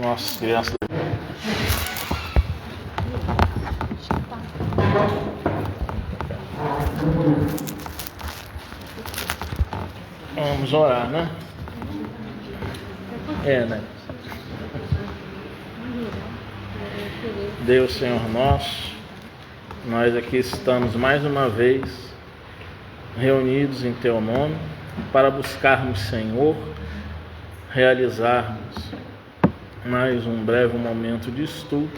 Nossa, criança. Vamos orar, né? Né? Deus, Senhor nosso, nós aqui estamos mais uma vez reunidos em Teu nome para buscarmos, Senhor, realizarmos mais um breve momento de estudo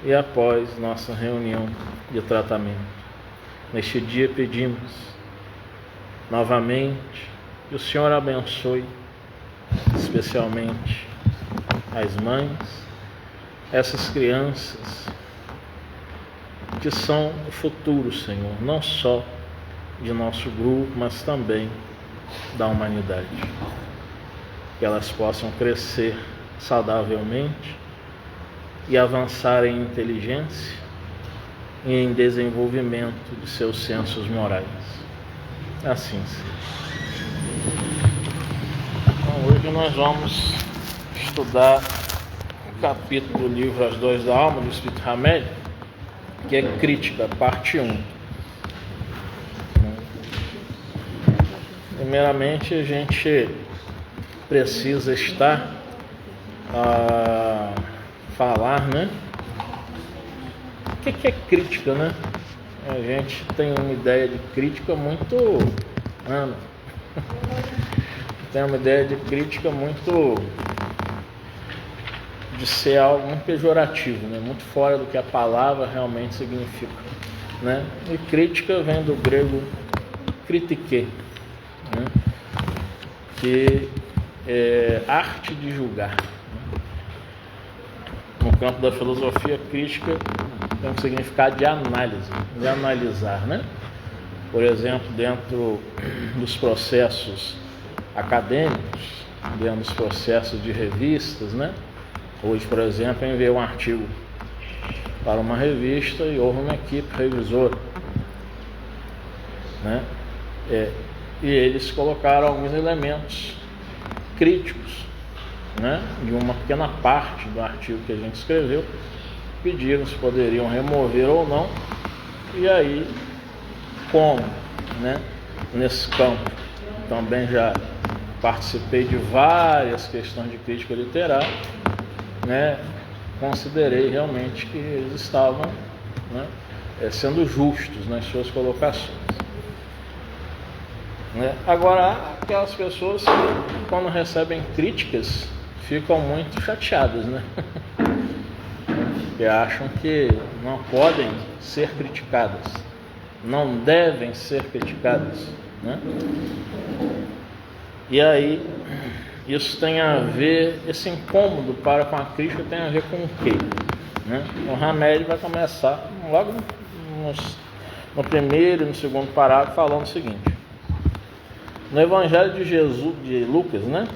e após nossa reunião de tratamento. Neste dia pedimos novamente que o Senhor abençoe especialmente as mães, essas crianças que são o futuro, Senhor, não só de nosso grupo, mas também da humanidade. Que elas possam crescer saudavelmente e avançar em inteligência e em desenvolvimento de seus sensos morais. Assim seja. Então, hoje nós vamos estudar o capítulo do livro As Dores da Alma, do Espírito Hamed, que é Crítica, parte 1. Primeiramente, a gente precisa estar a falar, né? O que é crítica, né? A gente tem uma ideia de crítica muito... tem uma ideia de crítica muito... de ser algo muito pejorativo, né? Muito fora do que a palavra realmente significa, né? E crítica vem do grego critiquer, né? Que é arte de julgar. No campo da filosofia, crítica tem um significado de análise, de analisar, né? Por exemplo, dentro dos processos acadêmicos, dentro dos processos de revistas, né? Hoje, por exemplo, eu enviei um artigo para uma revista e houve uma equipe revisora, né? E eles colocaram alguns elementos críticos, né, de uma pequena parte do artigo que a gente escreveu, pediram se poderiam remover ou não, e aí, como, né, nesse campo também já participei de várias questões de crítica literária, né, considerei realmente que eles estavam, né, sendo justos nas suas colocações. Agora, há aquelas pessoas que, quando recebem críticas, ficam muito chateadas, né? Que acham que não podem ser criticadas, não devem ser criticadas, né? E aí, isso tem a ver, esse incômodo para com a crítica tem a ver com o quê? Né? O Hamed vai começar logo no primeiro e no segundo parágrafo falando o seguinte: no Evangelho de Jesus, de Lucas, né?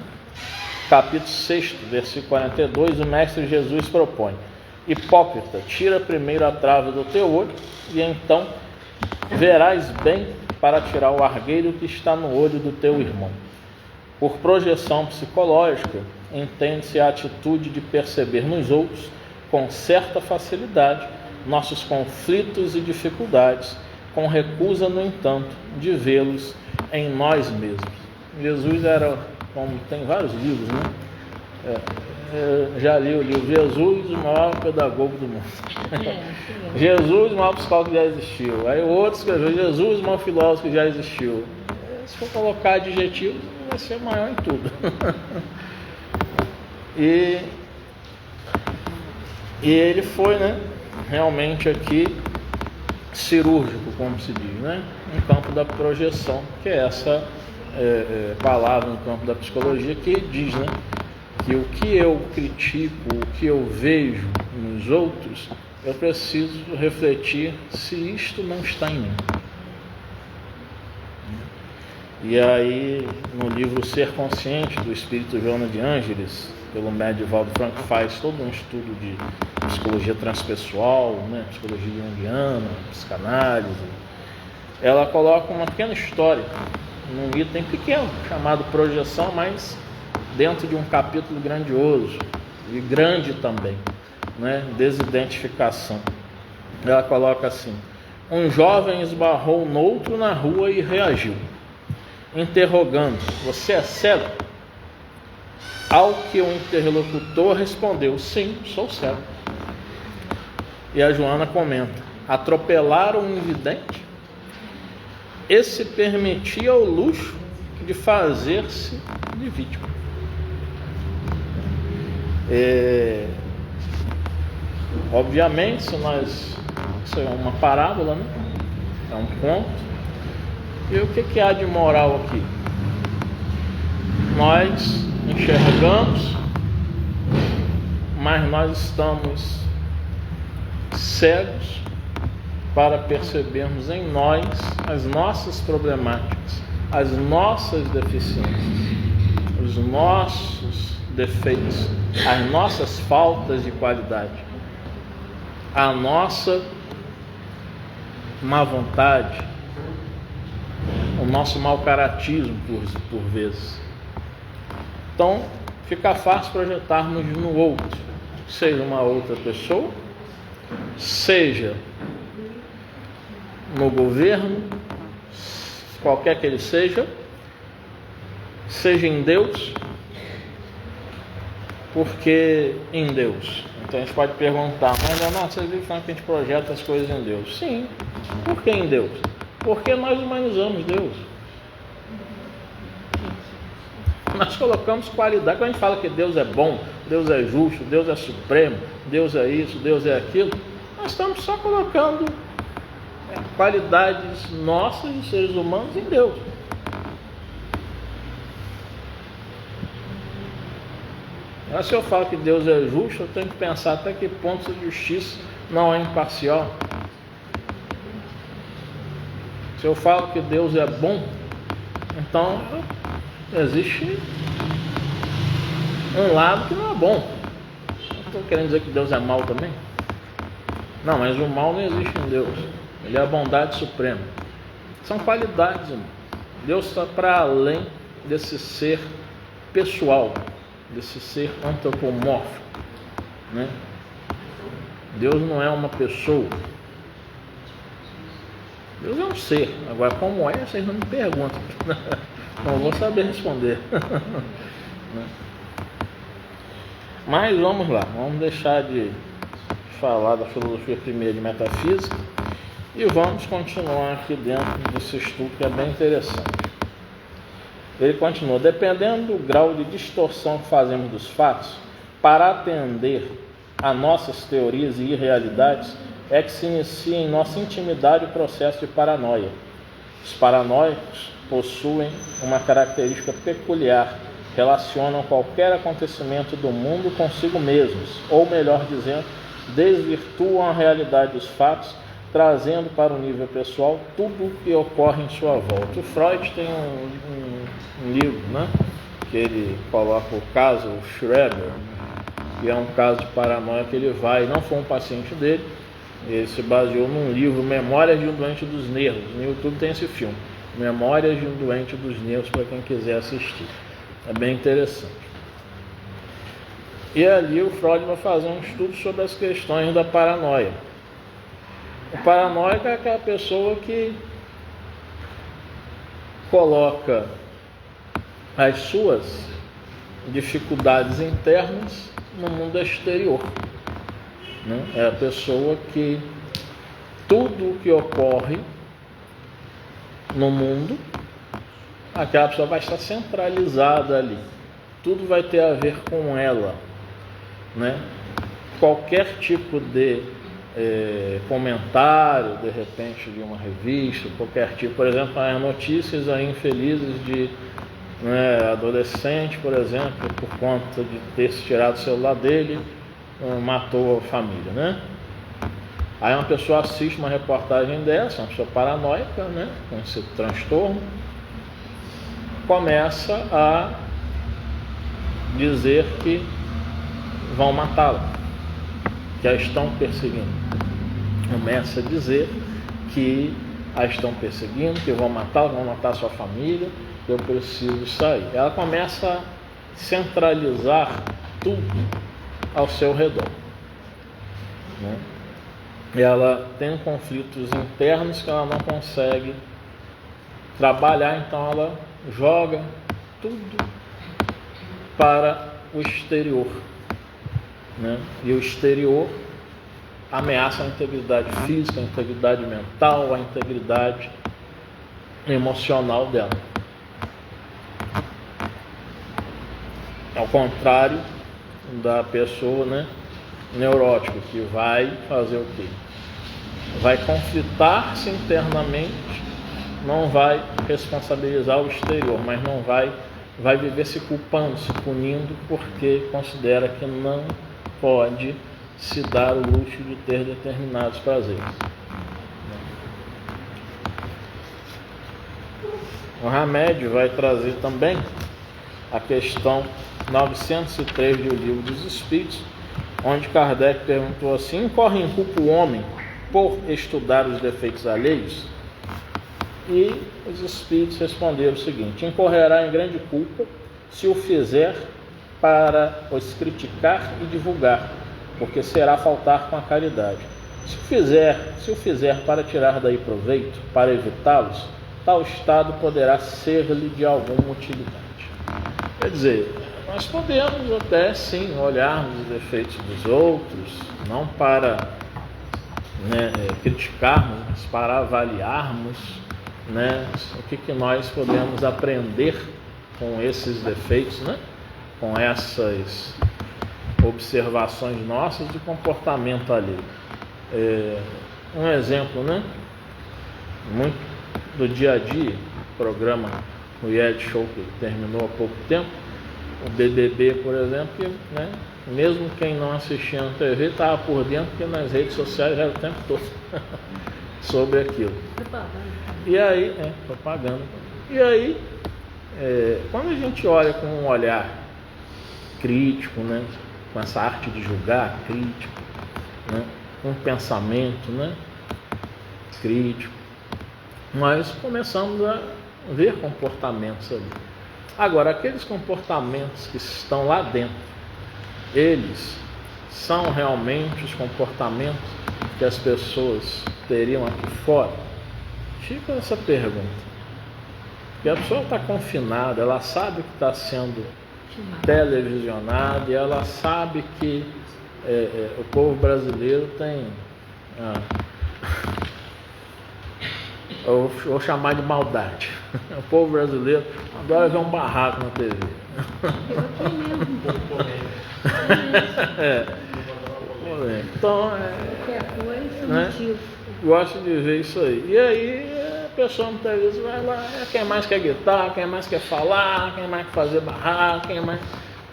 Capítulo 6, versículo 42, o Mestre Jesus propõe: hipócrita, tira primeiro a trave do teu olho, e então verás bem para tirar o argueiro que está no olho do teu irmão. Por projeção psicológica, entende-se a atitude de perceber nos outros, com certa facilidade, nossos conflitos e dificuldades, com recusa, no entanto, de vê-los em nós mesmos. Jesus era, como tem vários livros, né? Já li o livro Jesus, o maior pedagogo do mundo. Jesus, o maior psicólogo que já existiu. Aí o outro escreveu Jesus, o maior filósofo que já existiu. Se for colocar adjetivo, vai ser o maior em tudo. E ele foi, né, realmente aqui cirúrgico, como se diz, né, no campo da projeção, que é essa palavra no campo da psicologia que diz, né, que o que eu critico, o que eu vejo nos outros, eu preciso refletir se isto não está em mim. E aí, no livro Ser Consciente, do Espírito Joana de Ângeles, pelo médium Valdo Franco, faz todo um estudo de psicologia transpessoal, né, psicologia junguiana, psicanálise. Ela coloca uma pequena história num item pequeno, chamado Projeção, mas dentro de um capítulo grandioso, e grande também, né? Desidentificação. Ela coloca assim: um jovem esbarrou noutro na rua e reagiu, interrogando: você é cego? Ao que o interlocutor respondeu: sim, sou cego. E a Joana comenta: atropelaram um invidente? Esse permitia o luxo de fazer-se de vítima. Obviamente, isso é uma parábola, né? É um conto. E o que há de moral aqui? Nós enxergamos, mas nós estamos cegos para percebermos em nós as nossas problemáticas, as nossas deficiências, os nossos defeitos, as nossas faltas de qualidade, a nossa má vontade, o nosso mau caratismo por vezes. Então, fica fácil projetarmos no outro, seja uma outra pessoa, seja no governo, qualquer que ele seja em Deus, porque em Deus. Então a gente pode perguntar: mas Leonardo, você vive falando que a gente projeta as coisas em Deus? Sim. Por que em Deus? Porque nós humanizamos Deus. Nós colocamos qualidade. Quando a gente fala que Deus é bom, Deus é justo, Deus é supremo, Deus é isso, Deus é aquilo, nós estamos só colocando qualidades nossas de seres humanos em Deus. Mas se eu falo que Deus é justo, eu tenho que pensar até que ponto a justiça não é imparcial. Se eu falo que Deus é bom, então existe um lado que não é bom. Não estou querendo dizer que Deus é mau também. Não, mas o mal não existe em Deus. Ele é a bondade suprema. São qualidades, irmão. Deus está para além desse ser pessoal, desse ser antropomórfico, né? Deus não é uma pessoa. Deus é um ser. Agora, como é, vocês não me perguntam. Não vou saber responder. Mas vamos lá. Vamos deixar de falar da filosofia primeira de metafísica e vamos continuar aqui dentro desse estudo que é bem interessante. Ele continua: dependendo do grau de distorção que fazemos dos fatos, para atender a nossas teorias e irrealidades, é que se inicia em nossa intimidade o processo de paranoia. Os paranoicos possuem uma característica peculiar: relacionam qualquer acontecimento do mundo consigo mesmos, ou melhor dizendo, desvirtuam a realidade dos fatos, trazendo para o nível pessoal tudo o que ocorre em sua volta. O Freud tem um livro, né, que ele coloca o caso Schreber, que é um caso de paranoia que ele vai, não foi um paciente dele, ele se baseou num livro, Memórias de um Doente dos Nervos. No YouTube tem esse filme, Memórias de um Doente dos Nervos, para quem quiser assistir. É bem interessante. E ali o Freud vai fazer um estudo sobre as questões da paranoia. O paranoico é aquela pessoa que coloca as suas dificuldades internas no mundo exterior, né? É a pessoa que tudo o que ocorre no mundo, aquela pessoa vai estar centralizada ali. Tudo vai ter a ver com ela, né? Qualquer tipo de comentário, de repente, de uma revista, qualquer tipo, por exemplo, as notícias aí infelizes de adolescente, por exemplo, por conta de ter se tirado o celular dele, matou a família, né? Aí uma pessoa assiste uma reportagem dessa, uma pessoa paranoica, né, com esse transtorno, começa a dizer que vão matá-la, que a estão perseguindo. Começa a dizer que a estão perseguindo, que vão matá-la, vão matar a sua família, que eu preciso sair. Ela começa a centralizar tudo ao seu redor, né? E ela tem conflitos internos que ela não consegue trabalhar, então ela joga tudo para o exterior, né? E o exterior ameaça a integridade física, a integridade mental, a integridade emocional dela. Ao contrário da pessoa, né, neurótica, que vai fazer o quê? Vai conflitar-se internamente, não vai responsabilizar o exterior, mas não vai viver se culpando, se punindo, porque considera que não pode se dar o luxo de ter determinados prazeres. O Hamed vai trazer também a questão 903 do Livro dos Espíritos, onde Kardec perguntou assim: incorre em culpa o homem por estudar os defeitos alheios? E os Espíritos responderam o seguinte: incorrerá em grande culpa se o fizer para os criticar e divulgar, porque será faltar com a caridade. Se o fizer para tirar daí proveito, para evitá-los, tal estado poderá ser-lhe de alguma utilidade. Quer dizer, nós podemos até sim olharmos os defeitos dos outros, não para criticarmos, mas para avaliarmos, né, o que nós podemos aprender com esses defeitos, né, com essas observações nossas de comportamento alheio. Um exemplo, né, muito do dia a dia, programa o Ed Show que terminou há pouco tempo, o BBB, por exemplo, que, né, mesmo quem não assistia na TV estava por dentro, porque nas redes sociais era o tempo todo sobre aquilo. E aí, propaganda. E aí, quando a gente olha com um olhar crítico, né, com essa arte de julgar crítico, né, com um pensamento, né, crítico, nós começamos a ver comportamentos ali. Agora, aqueles comportamentos que estão lá dentro, eles são realmente os comportamentos que as pessoas teriam aqui fora? Fica essa pergunta. Porque a pessoa está confinada, ela sabe que está sendo televisionada e ela sabe que o povo brasileiro tem... eu vou chamar de maldade. O povo brasileiro adora ver um barraco na TV. Então, né, gosto de ver isso aí. E aí a pessoa muitas vezes vai lá, quem mais quer gritar, quem mais quer falar, quem mais quer fazer barraco, quem mais...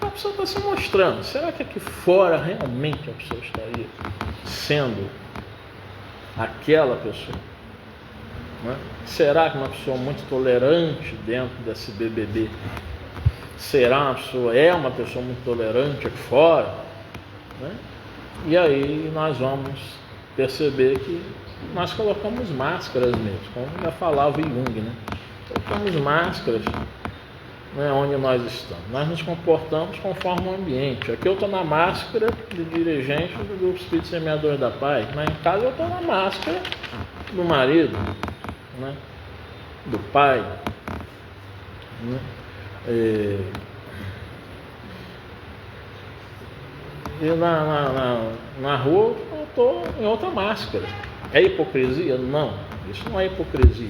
A pessoa está se mostrando. Será que aqui fora realmente a pessoa estaria sendo aquela pessoa? Né? Será que uma pessoa muito tolerante dentro desse BBB é uma pessoa muito tolerante aqui fora? Né? E aí nós vamos perceber que nós colocamos máscaras mesmo, como já falava Jung, né? Colocamos máscaras, né, onde nós estamos. Nós nos comportamos conforme o ambiente. Aqui eu estou na máscara de dirigente do Grupo Espírito Semeador da Paz, mas em casa eu estou na máscara do marido, né, do pai, né, e na rua eu estou em outra máscara. É hipocrisia? Não, isso não é hipocrisia.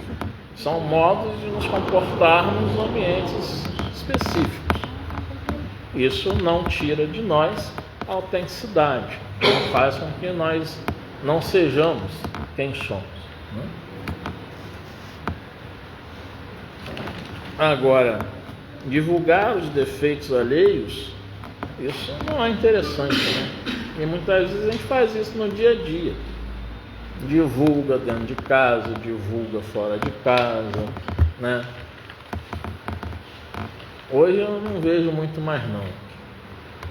São modos de nos comportarmos em ambientes específicos. Isso não tira de nós a autenticidade, não faz com que nós não sejamos quem somos, né? Agora, divulgar os defeitos alheios, isso não é interessante, né? E muitas vezes a gente faz isso no dia a dia. Divulga dentro de casa, divulga fora de casa, né? Hoje eu não vejo muito mais não.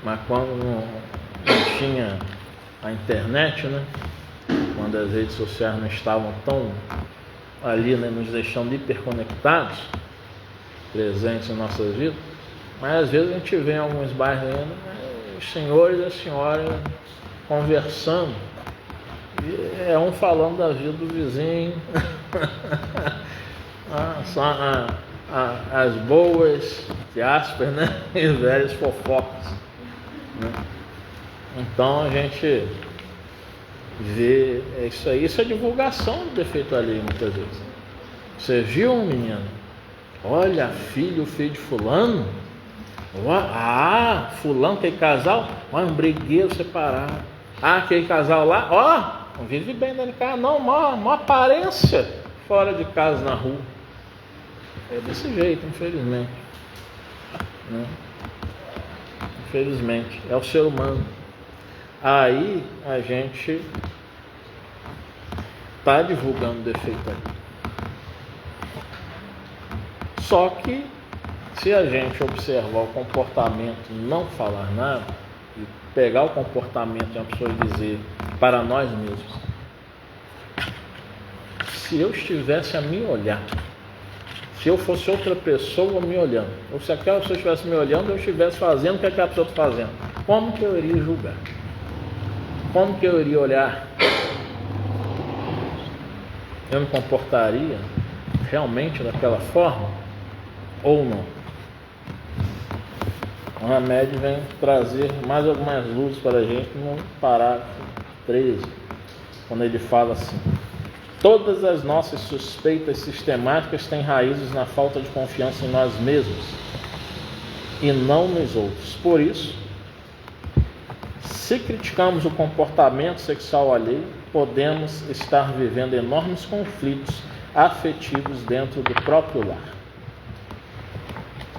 Mas quando não tinha a internet, né? Quando as redes sociais não estavam tão ali, né, nos deixando hiperconectados, presentes em nossas vidas, mas às vezes a gente vê em alguns bairros ainda, os senhores e a senhora conversando, e é um falando da vida do vizinho, as boas, de aspas, né? E velhas fofocas, né? Então a gente vê isso aí, isso é divulgação do defeito alheio muitas vezes. Você viu um menino? Olha, o filho de fulano. Fulano, aquele casal, olha, um brigueiro separado. Aquele casal lá, não vive bem dentro de casa, não, uma aparência fora de casa na rua. É desse jeito, infelizmente. Né? Infelizmente, é o ser humano. Aí a gente está divulgando defeito ali. Só que se a gente observar o comportamento e não falar nada, e pegar o comportamento de uma pessoa e dizer para nós mesmos, se eu estivesse a me olhar, se eu fosse outra pessoa me olhando, ou se aquela pessoa estivesse me olhando, eu estivesse fazendo o que aquela pessoa está fazendo, como que eu iria julgar? Como que eu iria olhar? Eu me comportaria realmente daquela forma ou não? O Hamed vem trazer mais algumas luzes para a gente no parágrafo 13, quando ele fala assim: todas as nossas suspeitas sistemáticas têm raízes na falta de confiança em nós mesmos e não nos outros. Por isso, se criticamos o comportamento sexual alheio, podemos estar vivendo enormes conflitos afetivos dentro do próprio lar.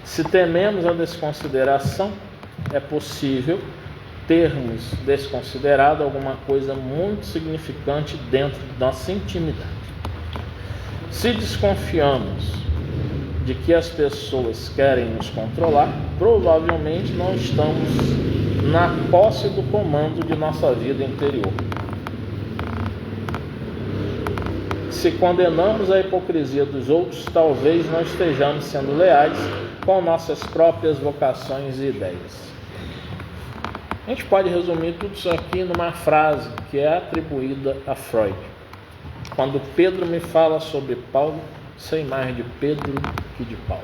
Se tememos a desconsideração, é possível termos desconsiderado alguma coisa muito significante dentro da nossa intimidade. Se desconfiamos de que as pessoas querem nos controlar, provavelmente não estamos na posse do comando de nossa vida interior. Se condenamos a hipocrisia dos outros, talvez não estejamos sendo leais com nossas próprias vocações e ideias. A gente pode resumir tudo isso aqui numa frase que é atribuída a Freud. Quando Pedro me fala sobre Paulo, sei mais de Pedro que de Paulo.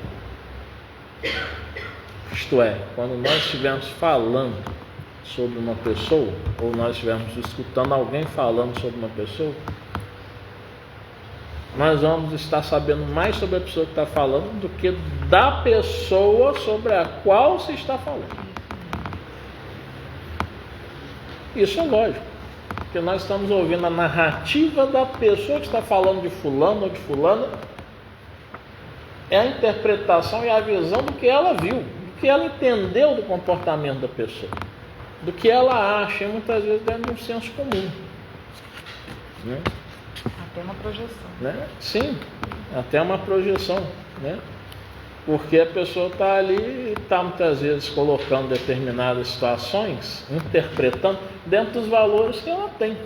Isto é, quando nós estivermos falando sobre uma pessoa, ou nós estivermos escutando alguém falando sobre uma pessoa, nós vamos estar sabendo mais sobre a pessoa que está falando do que da pessoa sobre a qual se está falando. Isso é lógico, porque nós estamos ouvindo a narrativa da pessoa que está falando de fulano ou de fulana, é a interpretação e a visão do que ela viu, do que ela entendeu do comportamento da pessoa, do que ela acha, e muitas vezes dentro de um senso comum. Né? Até uma projeção. Né? Sim, até uma projeção, né? Porque a pessoa está ali e está muitas vezes colocando determinadas situações, interpretando dentro dos valores que ela tem,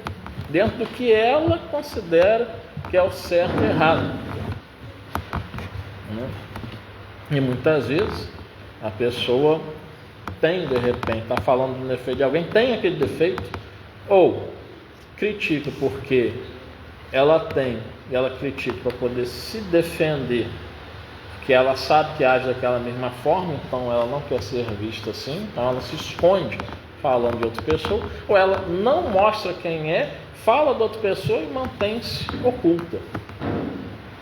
dentro do que ela considera que é o certo e errado. Né? E muitas vezes a pessoa tem, de repente, está falando do defeito de alguém, tem aquele defeito, ou critica porque ela tem, e ela critica para poder se defender, que ela sabe que age daquela mesma forma, então ela não quer ser vista assim, então ela se esconde falando de outra pessoa, ou ela não mostra quem é, fala de outra pessoa e mantém-se oculta.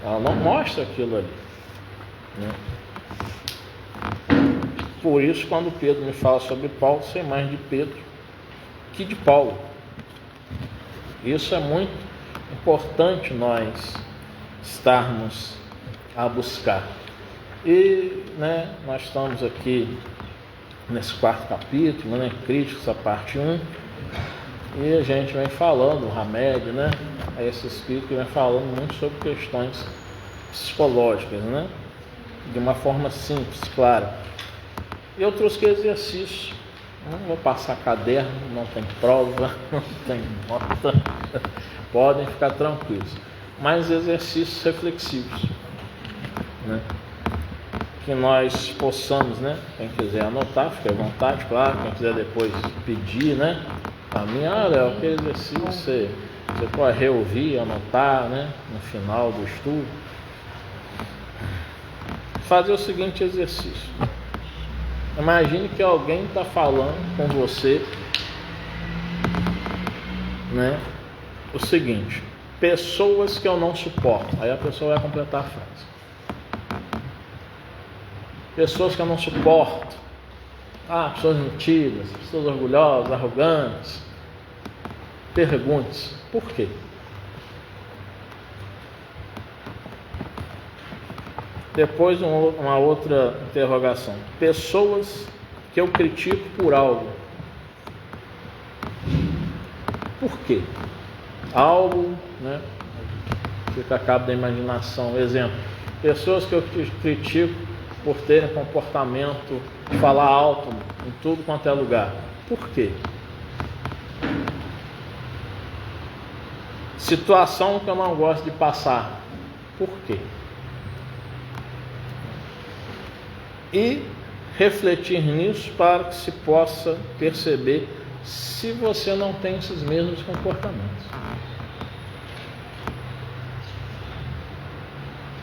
Ela não mostra aquilo ali. Né? Por isso, quando Pedro me fala sobre Paulo, sei mais de Pedro que de Paulo. Isso é muito importante nós estarmos a buscar. E nós estamos aqui nesse 4º capítulo, Críticos, a parte 1, e a gente vem falando, o Hamed, esse espírito que vem falando muito sobre questões psicológicas, de uma forma simples, clara. E eu trouxe exercício. Não vou passar caderno, não tem prova, não tem nota, podem ficar tranquilos. Mas exercícios reflexivos, que nós possamos, né? Quem quiser anotar, fique à vontade, claro. Quem quiser depois pedir, né? A mim, Léo, aquele exercício você pode reouvir, anotar, né? No final do estudo. Fazer o seguinte exercício. Imagine que alguém está falando com você, né? O seguinte: pessoas que eu não suporto. Aí a pessoa vai completar a frase. Pessoas que eu não suporto. Pessoas mentiras, pessoas orgulhosas, arrogantes. Pergunte-se, por quê? Depois uma outra interrogação. Pessoas que eu critico por algo. Por quê? Algo, né? Fica a cabo da imaginação. Exemplo, pessoas que eu critico por terem comportamento de falar alto em tudo quanto é lugar. Por quê? Situação que eu não gosto de passar. Por quê? E refletir nisso para que se possa perceber se você não tem esses mesmos comportamentos.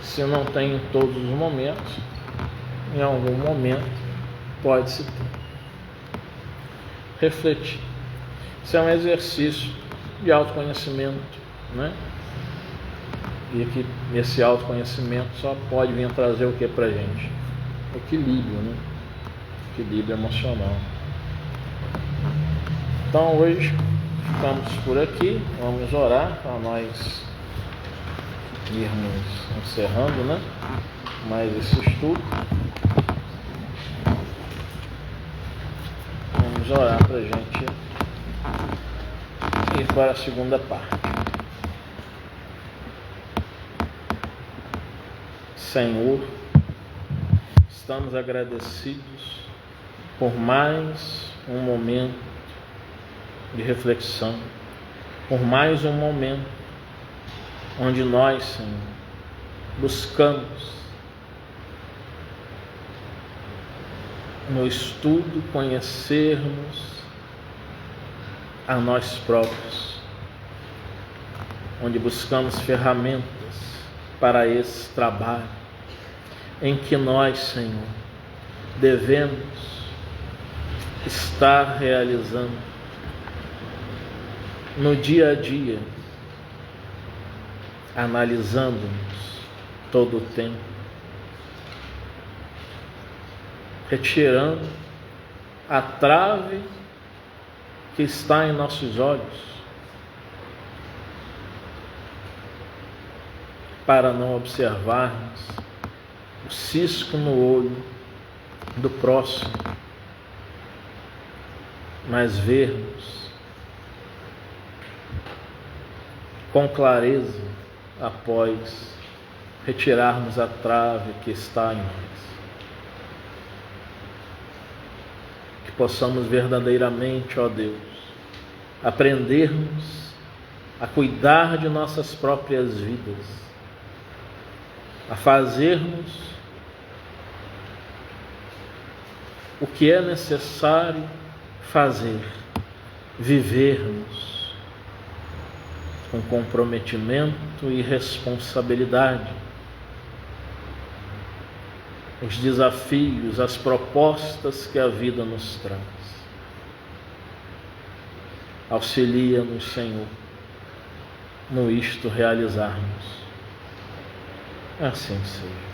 Se não tem em todos os momentos, em algum momento pode-se ter. Refletir. Isso é um exercício de autoconhecimento, né? E que esse autoconhecimento só pode vir trazer o que para a gente? Equilíbrio, né? Equilíbrio emocional. Então hoje ficamos por aqui. Vamos orar para nós irmos encerrando, né? Mais esse estudo. Vamos orar para a gente ir para a segunda parte. Senhor, estamos agradecidos por mais um momento de reflexão, por mais um momento onde nós, Senhor, buscamos no estudo conhecermos a nós próprios, onde buscamos ferramentas para esse trabalho, em que nós, Senhor, devemos estar realizando no dia a dia, analisando-nos todo o tempo, retirando a trave que está em nossos olhos, para não observarmos o cisco no olho do próximo, mas vermos com clareza após retirarmos a trave que está em nós. Que possamos verdadeiramente, ó Deus, aprendermos a cuidar de nossas próprias vidas, a fazermos o que é necessário fazer, vivermos com comprometimento e responsabilidade os desafios, as propostas que a vida nos traz. Auxilia-nos, Senhor, no isto realizarmos. Assim seja.